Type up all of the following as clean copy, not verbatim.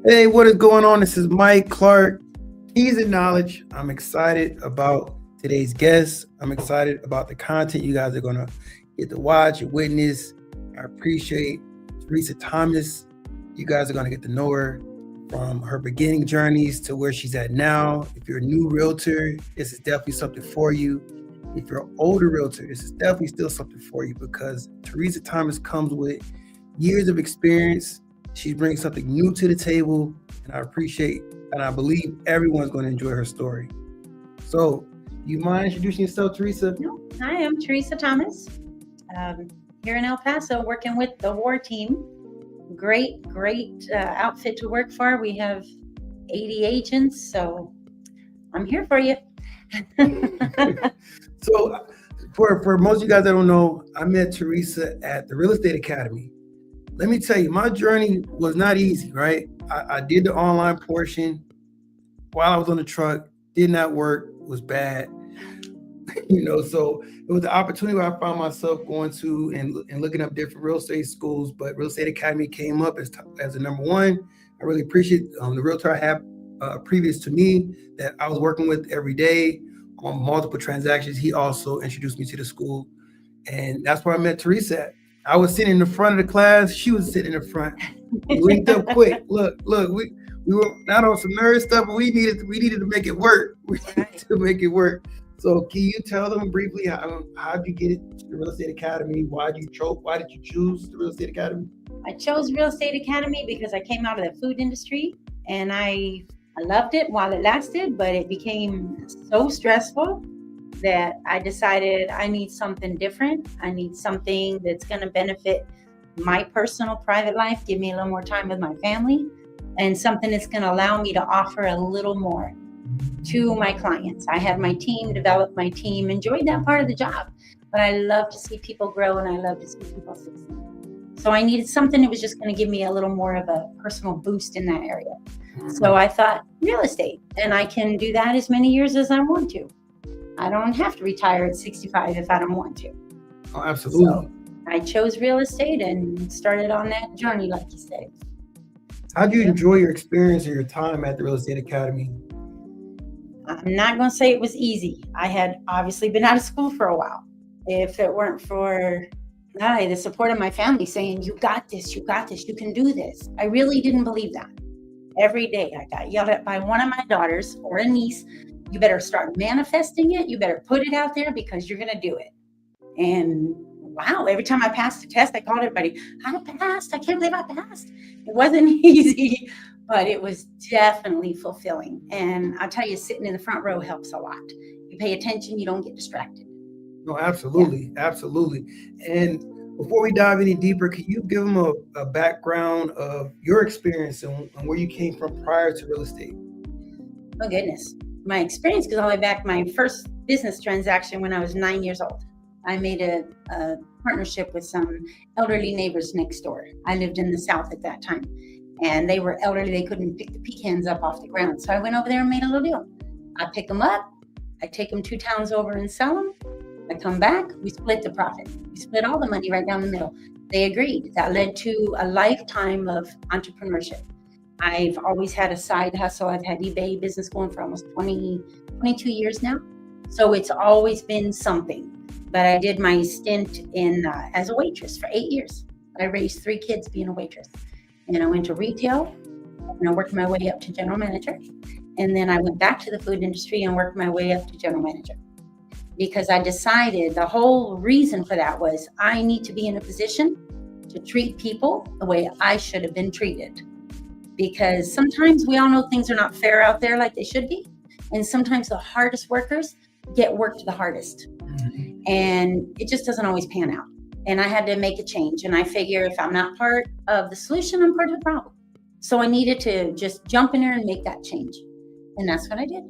Hey, what is going on? This is Mike Clark, Keys and Knowledge. I'm excited about today's guest. I'm excited about the content you guys are going to get to watch and witness. I appreciate Teresa Thomas. You guys are going to get to know her from her beginning journeys to where she's at now. If you're a new realtor, this is definitely something for you. If you're an older realtor, this is definitely still something for you because Teresa Thomas comes with years of experience. She brings something new to the table, and I appreciate and I believe everyone's going to enjoy her story. So, you mind introducing yourself, Teresa? No. Hi, I'm Teresa Thomas. Here in El Paso, working with the WAR team. Great outfit to work for. We have 80 agents, so I'm here for you. So, for most of you guys that don't know, I met Teresa at the Real Estate Academy. Let me tell you, my journey was not easy, right? I did the online portion while I was on the truck, did not work, was bad. So it was the opportunity where I found myself going to and looking up different real estate schools, but Real Estate Academy came up as the number one. I really appreciate the realtor I have previous to me that I was working with every day on multiple transactions. He also introduced me to the school, and that's where I met Teresa at. I was sitting in the front of the class. She was sitting in the front. We linked up quick. Look, we were not on some nerd stuff, but we needed to make it work. We needed to make it work. So can you tell them briefly how'd you get it to the Real Estate Academy? Why did you choose the Real Estate Academy? I chose Real Estate Academy because I came out of the food industry and I loved it while it lasted, but it became so stressful that I decided I need something different. I need something that's going to benefit my personal private life, give me a little more time with my family, and something that's going to allow me to offer a little more to my clients. I had my team, developed my team, enjoyed that part of the job, but I love to see people grow and I love to see people succeed. So I needed something that was just going to give me a little more of a personal boost in that area. So I thought real estate, and I can do that as many years as I want to. I don't have to retire at 65 if I don't want to. Oh, absolutely. So I chose real estate and started on that journey, like you said. How do you enjoy your experience or your time at the Real Estate Academy? I'm not going to say it was easy. I had obviously been out of school for a while. If it weren't for the support of my family saying, you got this, you can do this. I really didn't believe that. Every day I got yelled at by one of my daughters or a niece. You better start manifesting it. You better put it out there because you're going to do it. And wow, every time I passed the test, I called everybody, I passed. I can't believe I passed. It wasn't easy, but it was definitely fulfilling. And I'll tell you, sitting in the front row helps a lot. You pay attention, you don't get distracted. No, absolutely. Yeah. Absolutely. And before we dive any deeper, can you give them a background of your experience and where you came from prior to real estate? Oh, goodness. My experience goes all the way back to my first business transaction when I was 9 years old. I made a partnership with some elderly neighbors next door. I lived in the South at that time, and they were elderly. They couldn't pick the pecans up off the ground. So I went over there and made a little deal. I pick them up. I take them 2 towns over and sell them. I come back. We split the profit. We split all the money right down the middle. They agreed. That led to a lifetime of entrepreneurship. I've always had a side hustle. I've had eBay business going for almost 22 years now. So it's always been something. But I did my stint as a waitress for 8 years. I raised 3 kids being a waitress. And I went to retail and I worked my way up to general manager. And then I went back to the food industry and worked my way up to general manager. Because I decided the whole reason for that was I need to be in a position to treat people the way I should have been treated. Because sometimes we all know things are not fair out there like they should be. And sometimes the hardest workers get worked the hardest. Mm-hmm. And it just doesn't always pan out. And I had to make a change. And I figure if I'm not part of the solution, I'm part of the problem. So I needed to just jump in there and make that change. And that's what I did.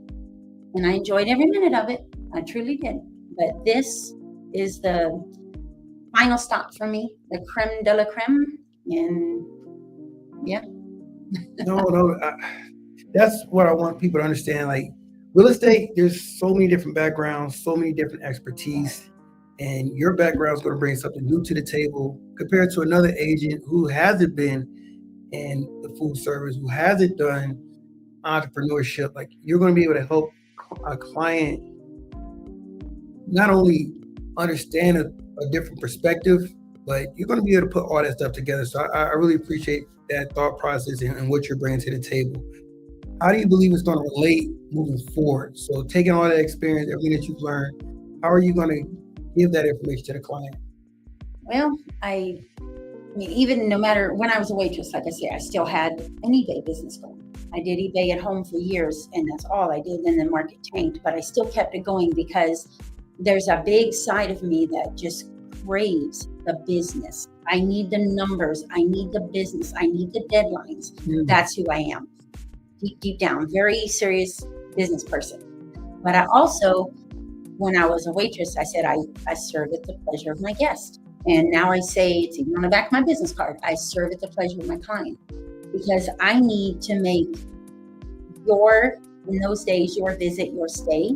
And I enjoyed every minute of it. I truly did. But this is the final stop for me, the creme de la creme. And yeah. No, that's what I want people to understand. Like real estate, there's so many different backgrounds, so many different expertise, and your background is going to bring something new to the table compared to another agent who hasn't been in the food service who hasn't done entrepreneurship, like you're going to be able to help a client not only understand a different perspective, but you're going to be able to put all that stuff together. So I really appreciate that thought process and what you're bringing to the table. How do you believe it's going to relate moving forward? So taking all that experience, everything that you've learned, how are you going to give that information to the client? Well, I mean, even no matter when I was a waitress, like I say, I still had an eBay business going. I did eBay at home for years, and that's all I did. Then the market tanked, but I still kept it going because there's a big side of me that just craves the business. I need the numbers. I need the business. I need the deadlines. That's who I am. Deep down, very serious business person. But I also, when I was a waitress, I said I serve at the pleasure of my guest. And now I say, it's even on the back of my business card, I serve at the pleasure of my client. Because I need to make in those days, your visit, your stay,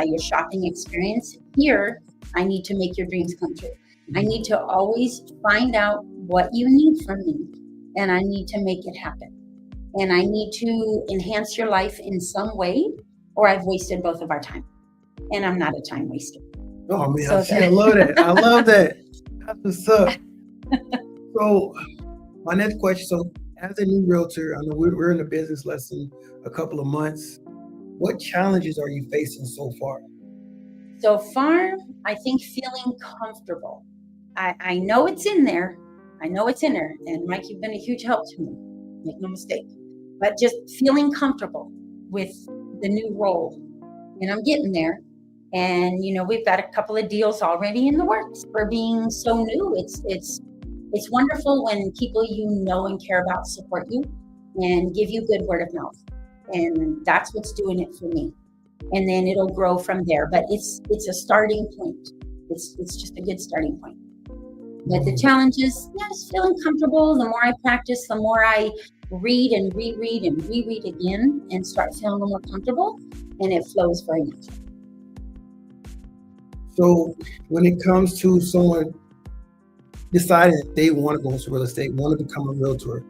your shopping experience here, I need to make your dreams come true. I need to always find out what you need from me, and I need to make it happen. And I need to enhance your life in some way, or I've wasted both of our time. And I'm not a time waster. Oh man, I love that. I love that. That's what's up. So my next question, so as a new realtor, I know we're in the business less than a couple of months. What challenges are you facing so far? So far, I think feeling comfortable. I know it's in there. I know it's in there. And Mike, you've been a huge help to me. Make no mistake. But just feeling comfortable with the new role. And I'm getting there. And, we've got a couple of deals already in the works for being so new. It's wonderful when people you know and care about support you and give you good word of mouth. And that's what's doing it for me. And then it'll grow from there. But it's a starting point. It's just a good starting point. But the challenge is just feeling comfortable. The more I practice, the more I read and reread and reread again and start feeling a little more comfortable, and it flows very naturally. So when it comes to someone deciding that they want to go into real estate, want to become a realtor,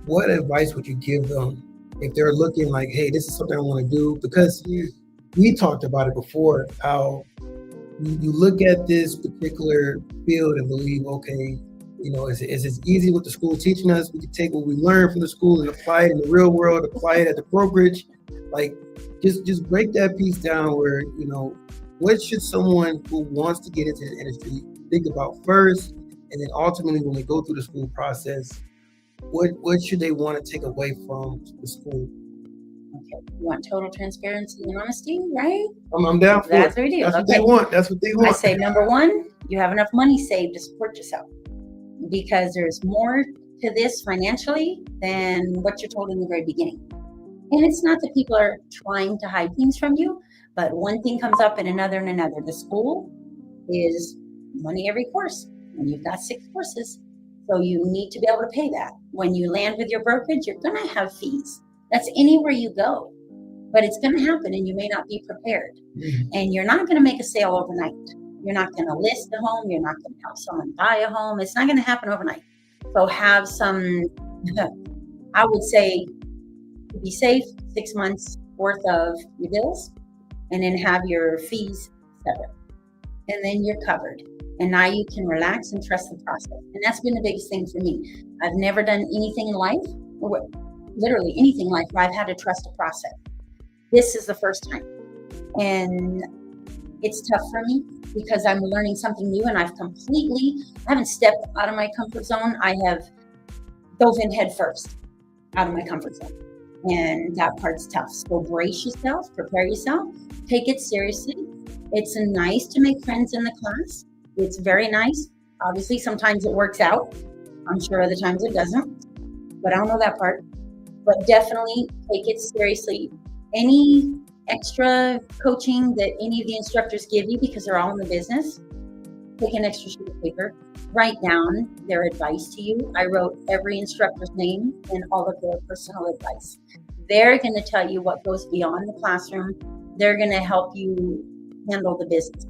what advice would you give them if they're looking like, hey, this is something I want to do? Because we talked about it before, how you look at this particular field and believe, okay, is it easy what the school teaching us? We can take what we learned from the school and apply it in the real world, apply it at the brokerage. Like, just break that piece down where, what should someone who wants to get into the industry think about first? And then ultimately, when they go through the school process, what should they want to take away from the school? Okay, you want total transparency and honesty, right? I'm down for it. That's what we do. That's what they want. That's what they want. I say, number one, you have enough money saved to support yourself, because there's more to this financially than what you're told in the very beginning. And it's not that people are trying to hide things from you, but one thing comes up and another and another. The school is money every course, and you've got 6 courses. So you need to be able to pay that. When you land with your brokerage, you're going to have fees. That's anywhere you go, but it's going to happen, and you may not be prepared. And you're not going to make a sale overnight. You're not going to list a home. You're not going to help someone buy a home. It's not going to happen overnight. So have some, I would say, to be safe, 6 months worth of your bills, and then have your fees separate. And then you're covered. And now you can relax and trust the process. And that's been the biggest thing for me. I've never done anything in life, or literally anything in life, where I've had to trust a process. This is the first time. And it's tough for me because I'm learning something new, and I haven't stepped out of my comfort zone. I have dove in head first out of my comfort zone. And that part's tough. So brace yourself, prepare yourself, take it seriously. It's nice to make friends in the class. It's very nice. Obviously, sometimes it works out. I'm sure other times it doesn't, but I don't know that part. But definitely take it seriously. Any extra coaching that any of the instructors give you, because they're all in the business, take an extra sheet of paper, write down their advice to you. I wrote every instructor's name and all of their personal advice. They're going to tell you what goes beyond the classroom. They're going to help you handle the business.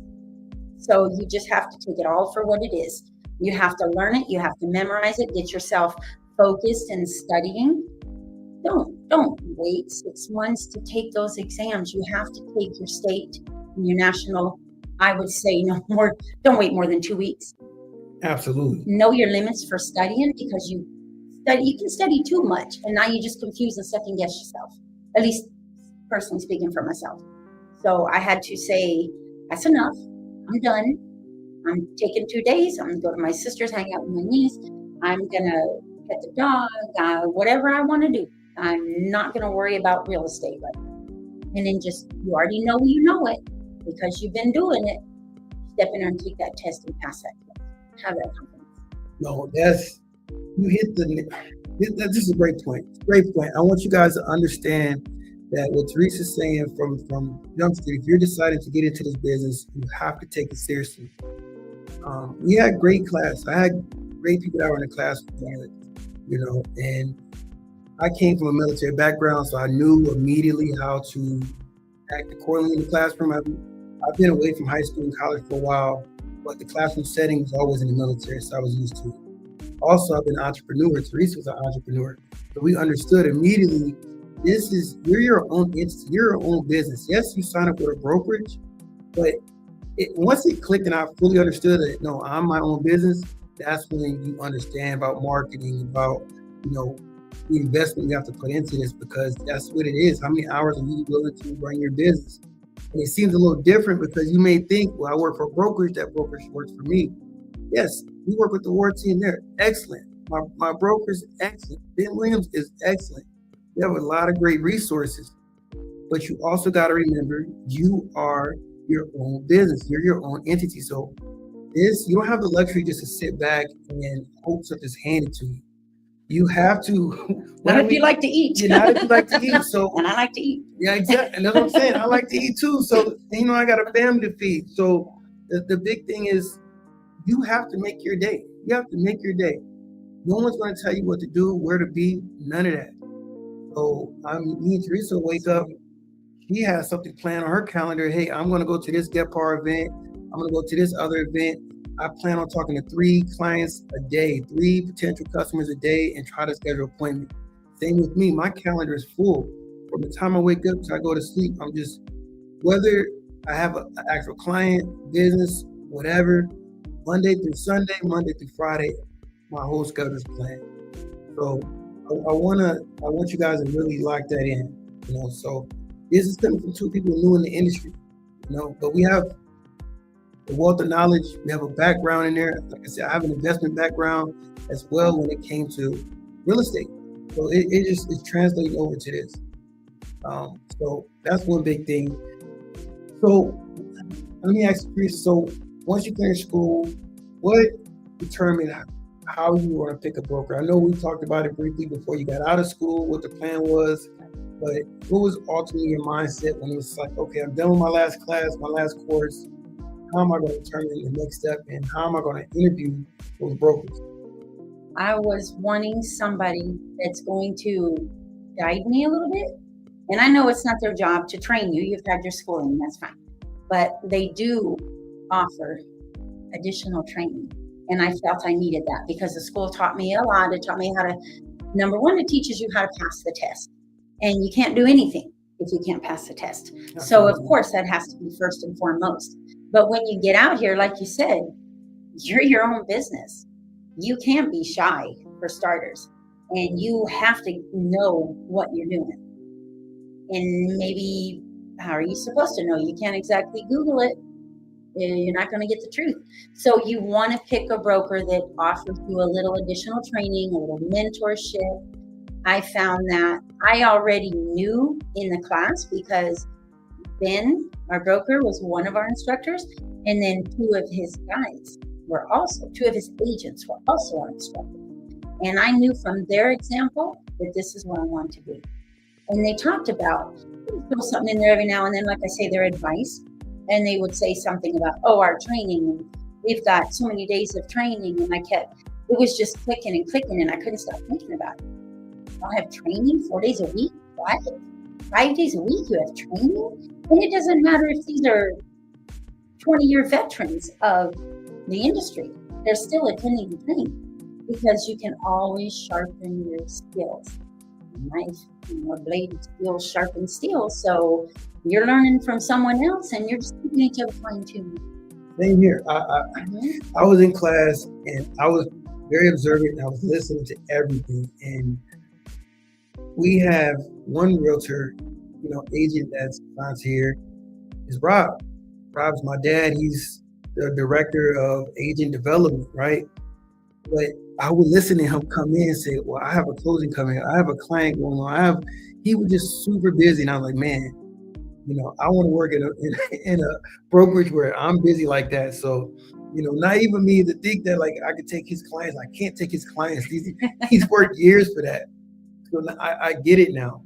So you just have to take it all for what it is. You have to learn it. You have to memorize it. Get yourself focused and studying, don't wait 6 months to take those exams. You have to take your state and your national. I would say don't wait more than 2 weeks. Absolutely. Know your limits for studying, because you can study too much and now you just confuse and second guess yourself. At least personally speaking for myself. So I had to say, that's enough. I'm done. I'm taking 2 days. I'm gonna go to my sister's, hang out with my niece. I'm gonna pet the dog, whatever I want to do. I'm not gonna worry about real estate right now. And then you already know you know it because you've been doing it. Step in there and take that test and pass that test. Have that confidence. No, you hit this is a great point. Great point. I want you guys to understand that what Teresa's saying from Jump Street, if you're deciding to get into this business, you have to take it seriously. We had great class. I had great people that were in the class with me, and I came from a military background, so I knew immediately how to act accordingly in the classroom. I've been away from high school and college for a while, but the classroom setting was always in the military, so I was used to it. Also, I've been an entrepreneur. Teresa was an entrepreneur. So we understood immediately, you're your own entity, you're your own business. Yes, you sign up with a brokerage, but once it clicked and I fully understood that, no, I'm my own business, that's when you understand about marketing, about, the investment you have to put into this, because that's what it is. How many hours are you willing to run your business? And it seems a little different because you may think, well, I work for a brokerage, that brokerage works for me. Yes, we work with the Ward team. They're excellent. My broker's excellent. Ben Williams is excellent. We have a lot of great resources, but you also got to remember, you are your own business. You're your own entity. So you don't have the luxury just to sit back and hope something's handed to you. You have to. Not if you like to eat. Not if you like to eat. So, and I like to eat. Yeah, exactly. And that's what I'm saying. I like to eat too. So, I got a family to feed. So the big thing is, you have to make your day. You have to make your day. No one's going to tell you what to do, where to be, none of that. So me and Teresa wake up. She has something planned on her calendar. Hey, I'm going to go to this Get Par event. I'm going to go to this other event. I plan on talking to 3 clients a day, 3 potential customers a day, and try to schedule an appointment. Same with me. My calendar is full. From the time I wake up to I go to sleep, I'm just, whether I have an actual client, business, whatever, Monday through Sunday, Monday through Friday, my whole schedule is planned. So I want you guys to really lock that in. So this is coming from 2 people new in the industry. But we have the wealth of knowledge. We have a background in there. Like I said, I have an investment background as well when it came to real estate. So it's translating over to this. So that's one big thing. So let me ask you, so once you finish school, what determined how you want to pick a broker? I know we talked about it briefly before you got out of school, what the plan was, but what was ultimately your mindset when it was like, okay, I'm done with my last class, my last course. How am I going to determine the next step, and how am I going to interview those brokers? I was wanting somebody that's going to guide me a little bit. And I know it's not their job to train you. You've had your schooling, that's fine. But they do offer additional training. And I felt I needed that because the school taught me a lot. It taught me how to, number one, it teaches you how to pass the test. And you can't do anything if you can't pass the test. Absolutely. So of course that has to be first and foremost. But when you get out here, like you said, you're your own business. You can't be shy, for starters. And you have to know what you're doing. And maybe, how are you supposed to know? You can't exactly Google it. You're not going to get the truth. So you want to pick a broker that offers you a little additional training, a little mentorship. I found that I already knew in the class because Ben, our broker, was one of our instructors. And then 2 of his guys were also, 2 of his agents were also our instructors. And I knew from their example that this is what I want to be. And they talked about, throw something in there every now and then, like I say, their advice. And they would say something about, our training, and we've got so many days of training. And it was just clicking and clicking, and I couldn't stop thinking about it. I'll have training 4 days a week? What? 5 days a week you have training? And it doesn't matter if these are 20-year veterans of the industry. They're still attending the training because you can always sharpen your skills. Knife, blade steel sharpens steel. So you're learning from someone else, and you're just keeping each other fine tuned. Same here. I was in class and I was very observant and I was listening to everything. And we have one realtor, agent that's here is Rob. Rob's my dad. He's the director of agent development, right? But I would listen to him come in and say, well, I have a closing coming. I have a client going on. He was just super busy. And I was like, man, I want to work in a brokerage where I'm busy like that. So, not even me to think that like I could take his clients. I can't take his clients. He's worked years for that. So I get it now.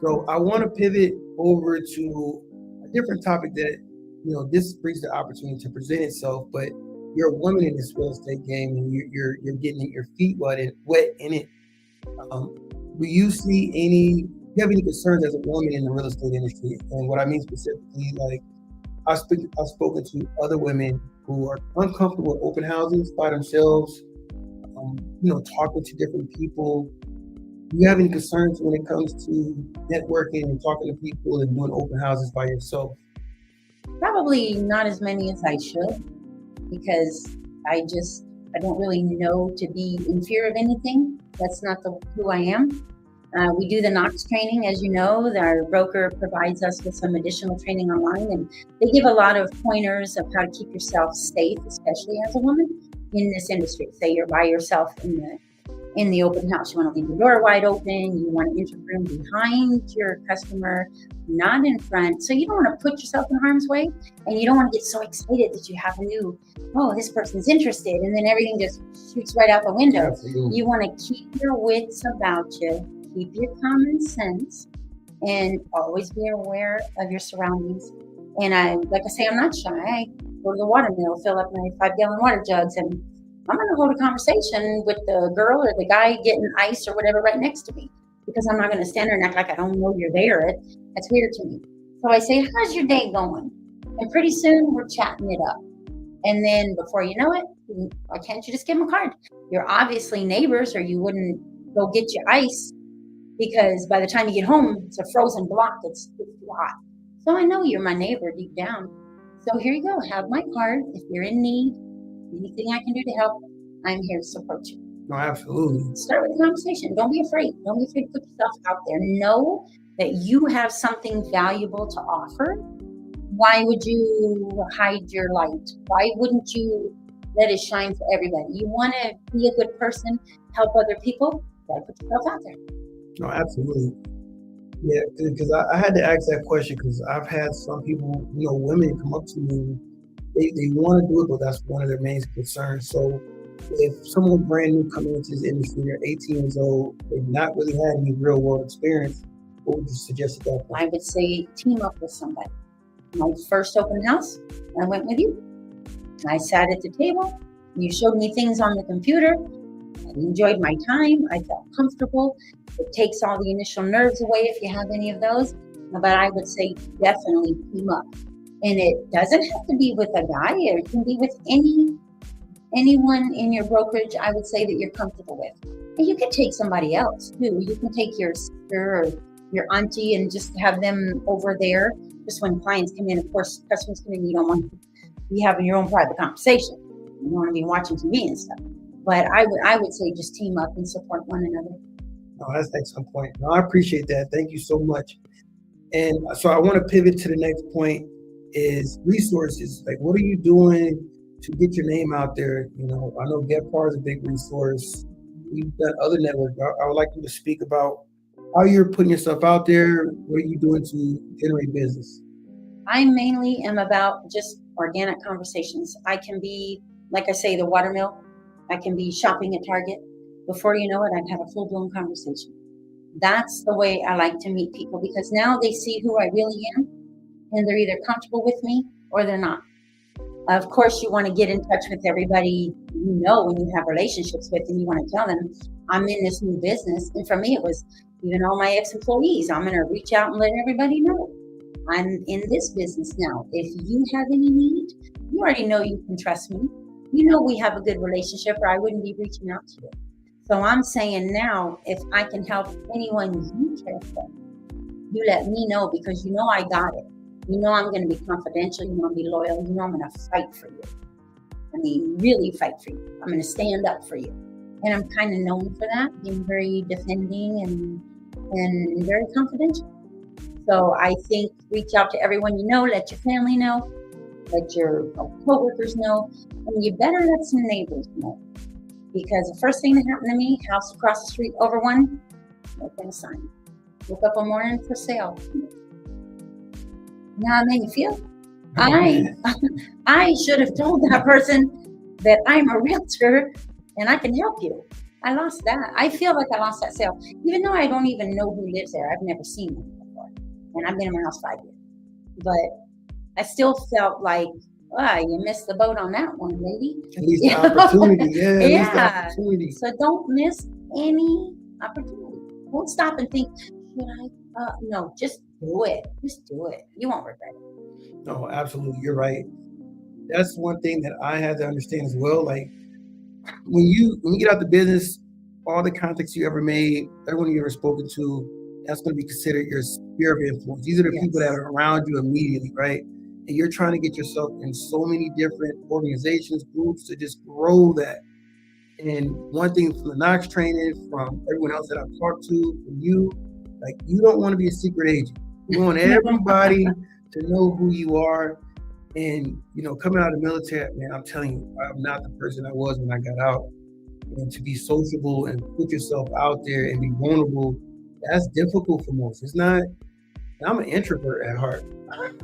So I want to pivot over to a different topic that, this brings the opportunity to present itself, but you're a woman in this real estate game and you're getting your feet wet in it. Do you have any concerns as a woman in the real estate industry? And what I mean specifically, like I've spoken to other women who are uncomfortable with open houses by themselves, talking to different people. Do you have any concerns when it comes to networking and talking to people and doing open houses by yourself? Probably not as many as I should, because I don't really know to be in fear of anything. That's not who I am. We do the Knox training, as you know. Our broker provides us with some additional training online, and they give a lot of pointers of how to keep yourself safe, especially as a woman in this industry. Say you're by yourself in the open house. You want to leave the door wide open. You want to enter the room behind your customer, not in front. So you don't want to put yourself in harm's way, and you don't want to get so excited that you have this person's interested, and then everything just shoots right out the window. Absolutely. You want to keep your wits about you, keep your common sense, and always be aware of your surroundings. And I'm not shy. I go to the water mill, fill up my 5-gallon water jugs, and I'm going to hold a conversation with the girl or the guy getting ice or whatever right next to me, because I'm not going to stand there and act like I don't know you're there. That's weird to me. So I say, how's your day going? And pretty soon we're chatting it up. And then before you know it, why can't you just give them a card? You're obviously neighbors, or you wouldn't go get your ice, because by the time you get home, it's a frozen block that's too hot. So I know you're my neighbor deep down. So here you go. Have my card. If you're in need, anything I can do to help, I'm here to support you. No, absolutely. Start with a conversation. Don't be afraid. Don't be afraid to put yourself out there. Know that you have something valuable to offer. Why would you hide your light? Why wouldn't you let it shine for everybody? You want to be a good person, help other people, you gotta put yourself out there. No, absolutely. Yeah, because I had to ask that question because I've had some people, women come up to me. They want to do it, but that's one of their main concerns. So if someone brand new coming into this industry, they're 18 years old, they've not really had any real world experience, what would you suggest at that point? I would say team up with somebody. My first open house, I went with you. I sat at the table. You showed me things on the computer. I enjoyed my time. I felt comfortable. It takes all the initial nerves away if you have any of those. But I would say definitely team up. And it doesn't have to be with a guy, or it can be with anyone in your brokerage, I would say, that you're comfortable with. And you can take somebody else too. You can take your sister or your auntie and just have them over there. Just when clients come in, of course, customers come in, you don't want to be having your own private conversation. You want to be watching TV and stuff. But I would say just team up and support one another. Oh, that's an excellent point. No, I appreciate that. Thank you so much. And so I want to pivot to the next point is resources. Like, what are you doing to get your name out there? I know GetPar is a big resource. You've done other networks. I would like you to speak about how you're putting yourself out there. What are you doing to generate business? I mainly am about just organic conversations. I can be, like I say, the watermill. I can be shopping at Target. Before you know it, I've had a full-blown conversation. That's the way I like to meet people, because now they see who I really am, and they're either comfortable with me or they're not. Of course, you want to get in touch with everybody when you have relationships with, and you want to tell them, I'm in this new business. And for me, it was even all my ex-employees. I'm going to reach out and let everybody know I'm in this business now. If you have any need, you already know you can trust me. we have a good relationship, or I wouldn't be reaching out to you. So I'm saying now, if I can help anyone you care for, you let me know, because I got it. I'm going to be confidential. I'm going to be loyal. I'm going to fight for you. I mean, really fight for you. I'm going to stand up for you. And I'm kind of known for that, being very defending and very confidential. So I think reach out to everyone you know, let your family know, let your coworkers know, and you better let some neighbors know. Because the first thing that happened to me, house across the street, over one, open a sign. Woke up one morning, for sale. Now it made me feel. I should have told that person that I'm a realtor and I can help you. I lost that. I feel like I lost that sale, even though I don't even know who lives there. I've never seen them before, and I've been in my house 5 years. But I still felt like, you missed the boat on that one, lady. At least the opportunity, yeah. At least the opportunity. So don't miss any opportunity. Don't stop and think, should I? No, just do it. Just do it. You won't regret it. No, absolutely. You're right. That's one thing that I had to understand as well. Like when you get out the business, all the contacts you ever made, everyone you ever spoken to, that's going to be considered your sphere of influence. These are the people that are around you immediately, right? And you're trying to get yourself in so many different organizations, groups to just grow that. And one thing from the Knox training, from everyone else that I've talked to, from you, like you don't want to be a secret agent. You want everybody to know who you are. And, coming out of the military, man, I'm telling you, I'm not the person I was when I got out. And to be sociable and put yourself out there and be vulnerable, that's difficult for most. It's not. I'm an introvert at heart.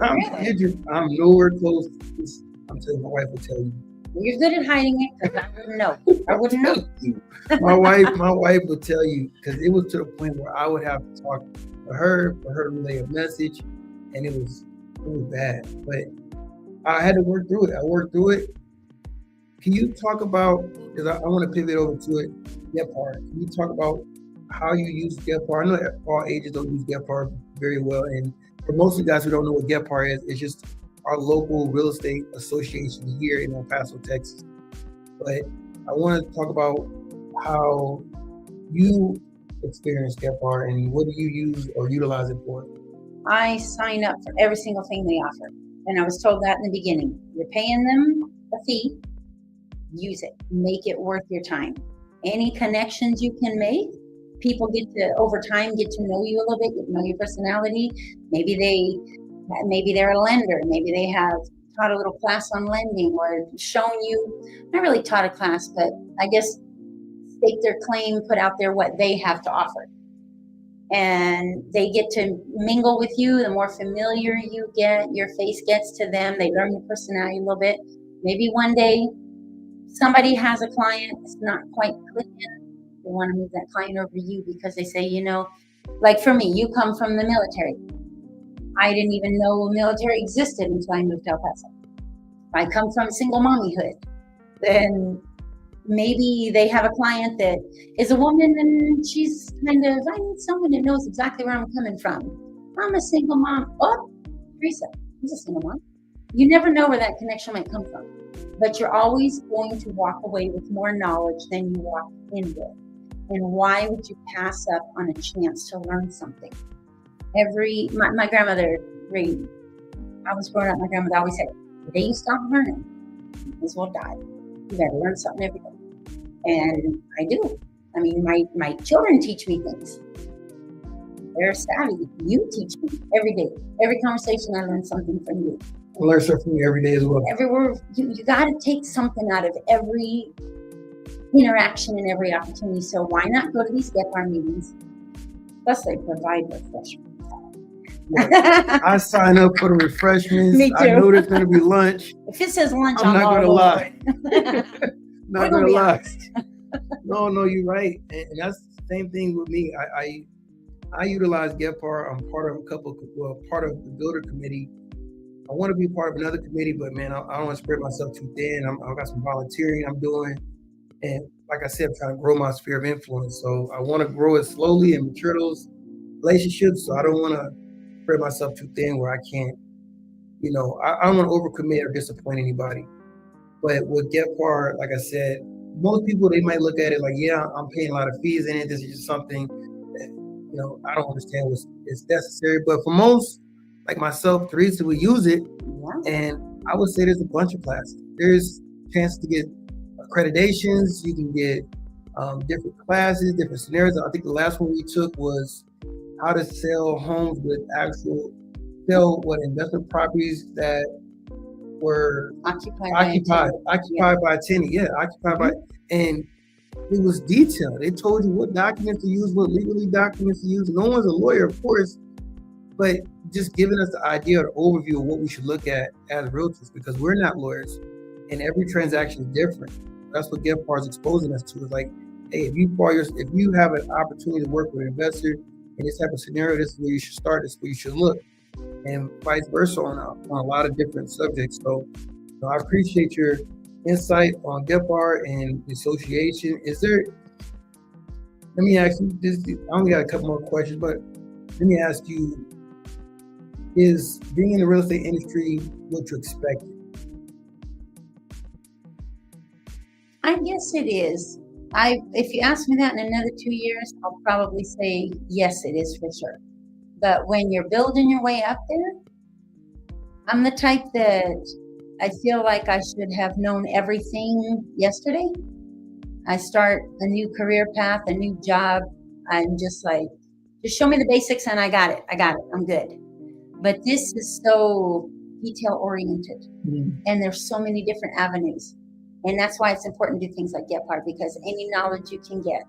I'm nowhere close. I'm telling you, my wife will tell you. You're good at hiding it, because I wouldn't know. I wouldn't know. My wife will tell you, because it was to the point where I would have to talk to her for her to relay a message, and it was bad. But I had to work through it. I worked through it. Can you talk about, because I want to pivot over to it, Gephardt. Can you talk about how you use Gephardt? I know that all agents don't use Gephardt very well, and for most of you guys who don't know what Gephardt is, it's just our local real estate association here in El Paso, Texas. But I want to talk about how you experience Gephardt and what do you use or utilize it for? I sign up for every single thing they offer. And I was told that in the beginning. You're paying them a fee, use it, make it worth your time. Any connections you can make, people get to, over time, get to know you a little bit, get to know your personality. Maybe they're a lender. Maybe they have taught a little class on lending or shown you, not really taught a class, but I guess stake their claim, put out there what they have to offer. And they get to mingle with you. The more familiar you get, your face gets to them. They learn your personality a little bit. Maybe one day somebody has a client, it's not quite clicking. They want to move that client over to you because they say, like for me, you come from the military. I didn't even know military existed until I moved to El Paso. I come from single mommyhood. Then maybe they have a client that is a woman and she's I need someone that knows exactly where I'm coming from. I'm a single mom. Oh, Teresa, she's a single mom. You never know where that connection might come from. But you're always going to walk away with more knowledge than you walk in with. And why would you pass up on a chance to learn something? My grandmother, I was growing up, my grandmother always said, the day you stop learning, you as well die. You gotta learn something every day. And I do. I mean, my children teach me things. They're savvy. You teach me every day. Every conversation, I learn something from you. I learn something from you every day as well. Everywhere, you gotta take something out of every interaction and every opportunity. So why not go to these Gephardt meetings? Plus, they provide refreshments. I sign up for the refreshments. Me too. I know there's going to be lunch. If it says lunch, I'm not going to lie. Not going to lie. Honest. No, you're right. And that's the same thing with me. I utilize Gephardt. I'm part of part of the builder committee. I want to be part of another committee, but man, I don't want to spread myself too thin. I've got some volunteering I'm doing. And like I said, I'm trying to grow my sphere of influence. So I want to grow it slowly and mature those relationships. So I don't want to spread myself too thin where I can't, I don't want to overcommit or disappoint anybody. But with Gephardt, like I said, most people, they might look at it like, yeah, I'm paying a lot of fees in it. This is just something that, I don't understand what's it's necessary. But for most, like myself, Teresa, we use it. Yeah. And I would say there's a bunch of classes. There's chance to get accreditations. You can get different classes, different scenarios. I think the last one we took was how to sell homes with investment properties that were Occupied by a tenant. Yeah, occupied by, and it was detailed. They told you what documents to use, what legally documents to use. No one's a lawyer, of course, but just giving us the idea or overview of what we should look at as realtors, because we're not lawyers, and every transaction is different. That's what Gephardt is exposing us to. Is like, hey, if you have an opportunity to work with an investor in this type of scenario, this is where you should start. This is where you should look, and vice versa on a lot of different subjects. So, I appreciate your insight on Gephardt and the association. Let me ask you this. I only got a couple more questions, but let me ask you: is being in the real estate industry what you expected? I guess it is. If you ask me that in another 2 years, I'll probably say yes, it is for sure. But when you're building your way up there, I'm the type that I feel like I should have known everything yesterday. I start a new career path, a new job. I'm just like, just show me the basics and I got it. I'm good. But this is so detail oriented, and there's so many different avenues. And that's why it's important to do things like Gephardt, because any knowledge you can get,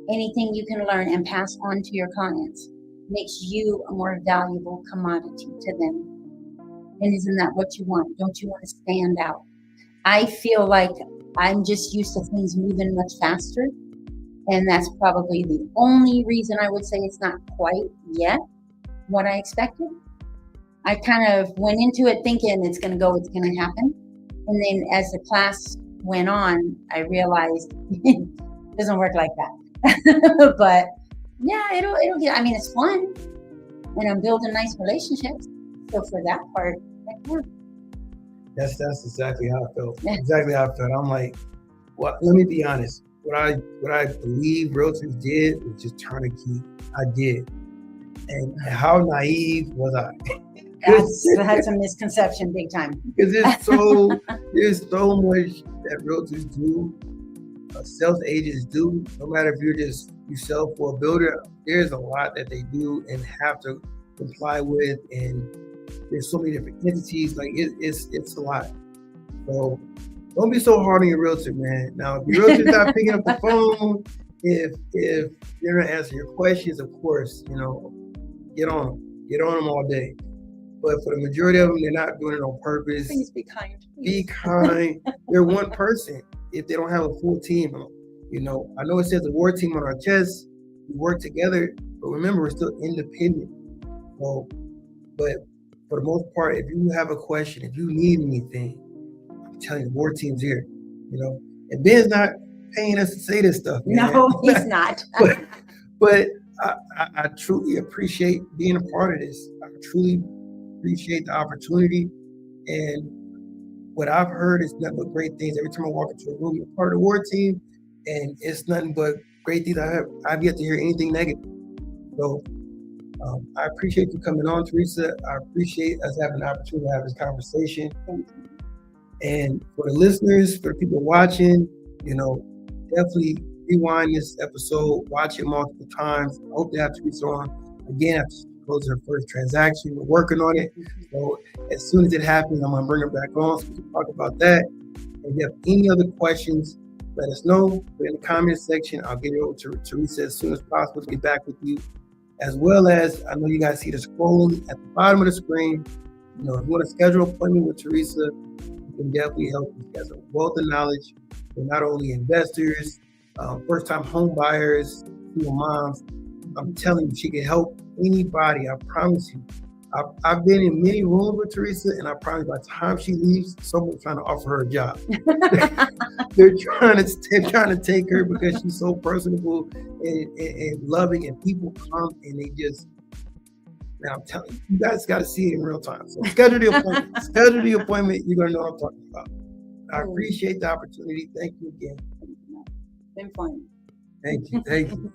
anything you can learn and pass on to your clients makes you a more valuable commodity to them. And isn't that what you want? Don't you want to stand out? I feel like I'm just used to things moving much faster. And that's probably the only reason I would say it's not quite yet what I expected. I kind of went into it thinking it's going to happen. And then as the class went on, I realized it doesn't work like that. But yeah, it'll get, it's fun. And I'm building nice relationships. So for that part, yeah. That's exactly how I felt. Yeah. Exactly how I felt. I'm like, well, let me be honest. What I believe realtors did was just turn a key. I did. And how naive was I? That's a misconception big time. Because there's so much that realtors do, sales agents do. No matter if you sell for a builder, there's a lot that they do and have to comply with, and there's so many different entities. Like it's a lot. So don't be so hard on your realtor, man. Now, if your realtor's not picking up the phone, if they're not answering your questions, of course, get on them all day. But for the majority of them, they're not doing it on purpose. Please be kind. Be kind. They're one person. If they don't have a full team, I know it says the war team on our chest. We work together, but remember, we're still independent. So, but for the most part, if you have a question, if you need anything, I'm telling you, the war team's here. And Ben's not paying us to say this stuff. Man. No, he's not. but I truly appreciate being a part of this. I truly appreciate the opportunity, and what I've heard is nothing but great things. Every time I walk into a room, I'm part of the war team, and it's nothing but great things. I've yet to hear anything negative. So I appreciate you coming on, Teresa. I appreciate us having the opportunity to have this conversation. And for the listeners, for the people watching, definitely rewind this episode, watch it multiple times. I hope to have Teresa on again after she closes her first transaction. We're working on it. So as soon as it happens, I'm going to bring her back on so we can talk about that. And if you have any other questions, let us know. Put in the comments section. I'll get it over to Teresa as soon as possible to get back with you. As well as, I know you guys see the scrolling at the bottom of the screen. If you want to schedule an appointment with Teresa, we can definitely help you. She has a wealth of knowledge for not only investors, first-time home buyers, single moms. I'm telling you, she can help anybody. I promise you. I've been in many rooms with Teresa, and I promise by the time she leaves, someone's trying to offer her a job. They're trying to take her because she's so personable and loving, and people come and they just. Now I'm telling you, you guys got to see it in real time. So schedule the appointment. You're gonna know what I'm talking about. I appreciate the opportunity. Thank you again. Been fun. Thank you. Thank you.